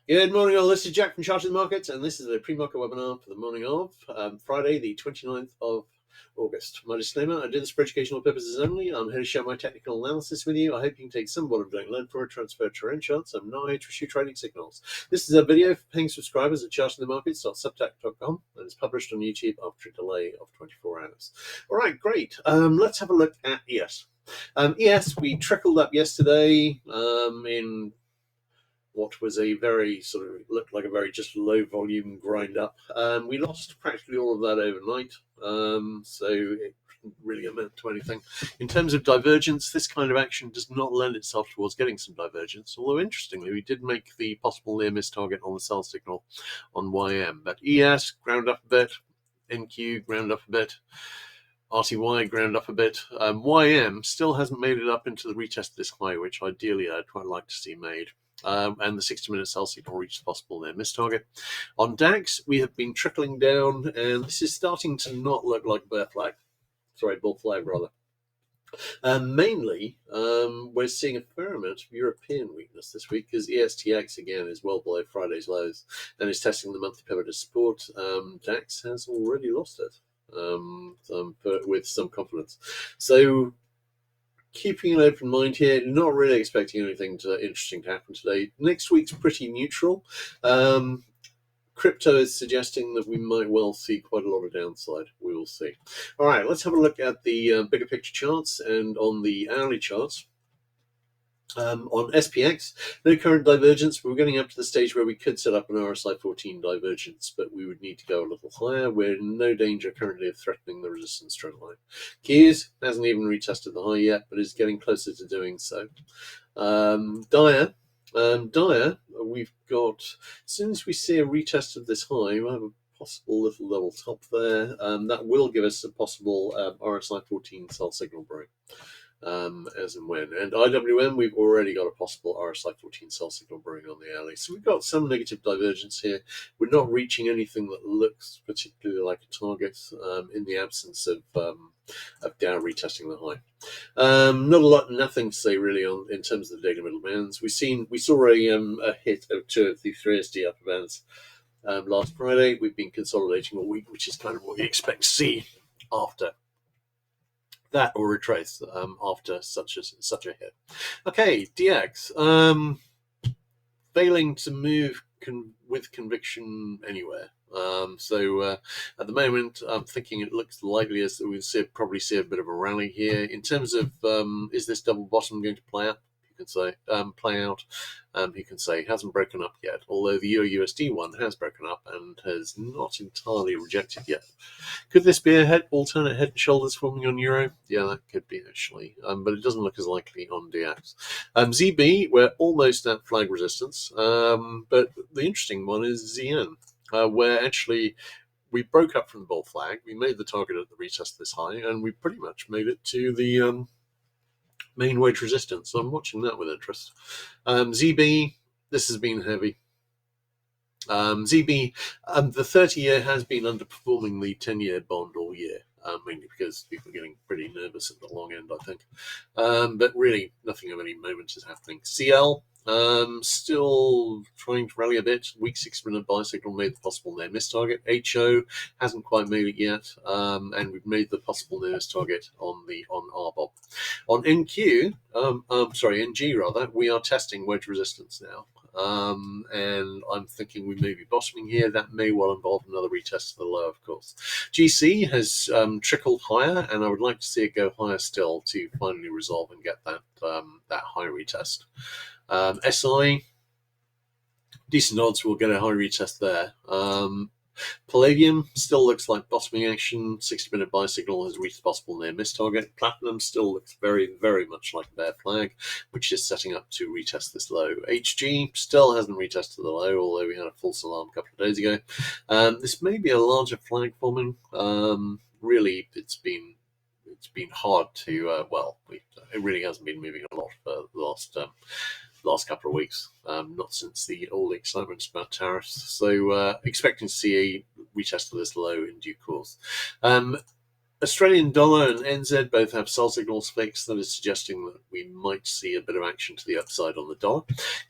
Good morning, all. This is Jack from Chartered Markets, and this is a pre-market webinar for the morning of Friday, the 29th of August. My disclaimer, I do this for educational purposes only. I'm here to share my technical analysis with you. I hope you can take some of what I'm doing, learn from it, transfer to your own charts. I'm not here to issue trading signals. This is a video for paying subscribers at chartedmarkets.substack.com, and it's published on YouTube after a delay of 24 hours. All right, great. Let's have a look at ES. ES, we trickled up yesterday in what was a very sort of looked like a very just low volume grind up. We lost practically all of that overnight, so it didn't really amount to anything. In terms of divergence, this kind of action does not lend itself towards getting some divergence, although interestingly, we did make the possible near miss target on the sell signal on YM. But ES ground up a bit, NQ ground up a bit, RTY ground up a bit. YM still hasn't made it up into the retest of this high, which ideally I'd quite like to see made. And the 60-minute sell signal reached the possible near miss target. On DAX, we have been trickling down, and this is starting to not look like a bull flag rather. Mainly, we're seeing a fair amount of European weakness this week because ESTX again is well below Friday's lows and is testing the monthly pivot as support. DAX has already lost it with some confidence. So, keeping an open mind here, not really expecting anything interesting to happen today. Next week's pretty neutral. Crypto is suggesting that we might well see quite a lot of downside. We will see. All right, let's have a look at the bigger picture charts and on the hourly charts. On SPX, no current divergence. We're getting up to the stage where we could set up an RSI 14 divergence, but we would need to go a little higher. We're in no danger currently of threatening the resistance trend line. Qs hasn't even retested the high yet, but is getting closer to doing so. Dire, we've got, as soon as we see a retest of this high, we'll have a possible little double top there. That will give us a possible RSI 14 sell signal break. As and when. And IWM, we've already got a possible RSI 14 sell signal brewing on the early. So we've got some negative divergence here. We're not reaching anything that looks particularly like a target in the absence of Dow retesting the high. Nothing to say really in terms of the daily middle bands. We saw a hit of two of the 3SD upper bands last Friday. We've been consolidating all week, which is kind of what we expect to see after that or retrace after such a hit. Okay, DX failing to move with conviction anywhere. So at the moment, I'm thinking it looks likely as that we'll probably see a bit of a rally here. In terms of is this double bottom going to play out? You can say play out. You can say hasn't broken up yet, although the Euro-USD one has broken up and has not entirely rejected yet. Could this be a alternate head and shoulders forming on Euro? Yeah, that could be actually, but it doesn't look as likely on DX. ZB, we're almost at flag resistance, but the interesting one is ZN, where actually we broke up from the bull flag, we made the target at the retest this high, and we pretty much made it to the main wedge resistance. So I'm watching that with interest. ZB, this has been heavy. ZB, the 30-year has been underperforming the 10-year bond all year, mainly because people are getting pretty nervous at the long end, I think. But really, nothing of any moment is happening. CL, still trying to rally a bit. Weak 6-minute buy signal made the possible near miss target. HO hasn't quite made it yet, and we've made the possible near miss target on RBOB. On NG rather, we are testing wedge resistance now. And I'm thinking we may be bottoming here. That may well involve another retest of the low, of course. GC has trickled higher, and I would like to see it go higher still to finally resolve and get that high retest. SI, decent odds we'll get a high retest there. Palladium still looks like bottoming action. 60-minute buy signal has reached the possible near miss target. Platinum still looks very, very much like a bear flag, which is setting up to retest this low. HG still hasn't retested the low, although we had a false alarm a couple of days ago. This may be a larger flag forming. Really, it's been hard to it really hasn't been moving a lot for the last couple of weeks, not since all the excitement about tariffs. So expecting to see a retest of this low in due course. Australian dollar and NZ both have sell signals fixed. That is suggesting that we might see a bit of action to the upside on the dollar.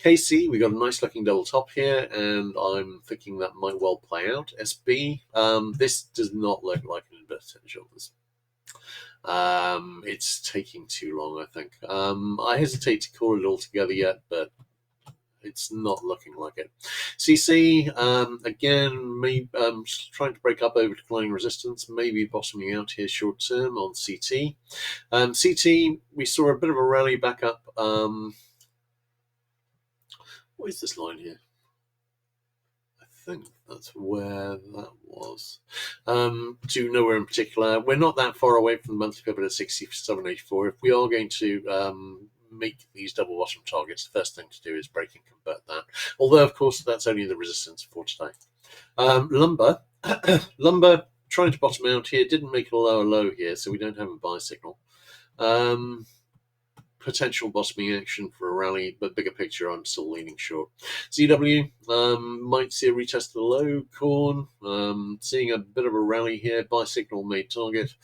KC, we got a nice looking double top here, and I'm thinking that might well play out. SB, this does not look like an inverted head and shoulders. It's taking too long, I think. I hesitate to call it all together yet, but it's not looking like it. CC, again, maybe trying to break up over declining resistance, maybe bottoming out here short term on CT. CT, we saw a bit of a rally back up. What is this line here? I think that's where that was. To nowhere in particular. We're not that far away from the monthly pivot at 67.84. If we are going to make these double bottom targets, the first thing to do is break and convert that. Although, of course, that's only the resistance for today. Lumber, lumber trying to bottom out here, didn't make a lower low here, so we don't have a buy signal. Potential bottoming action for a rally, but bigger picture, I'm still leaning short. ZW might see a retest of the low. Corn, seeing a bit of a rally here. Buy signal made target.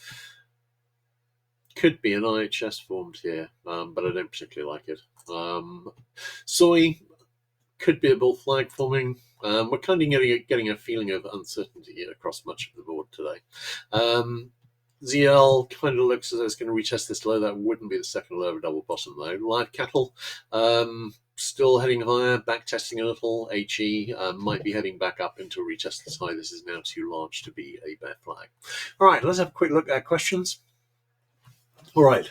Could be an IHS formed here, but I don't particularly like it. Soy could be a bull flag forming. We're kind of getting a feeling of uncertainty across much of the board today. ZL kind of looks as though it's going to retest this low. That wouldn't be the second low of a double bottom though. Live cattle still heading higher, back testing a little. HE might be heading back up into a retest this high. This is now too large to be a bear flag. All right, let's have a quick look at questions. All right.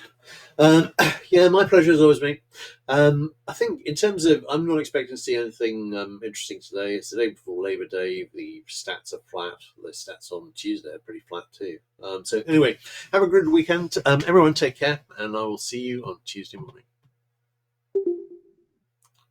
Yeah, my pleasure as always, mate. I think in terms of, I'm not expecting to see anything interesting today. It's the day before Labor Day. The stats are flat. The stats on Tuesday are pretty flat too. So anyway, have a good weekend. Everyone take care, and I will see you on Tuesday morning.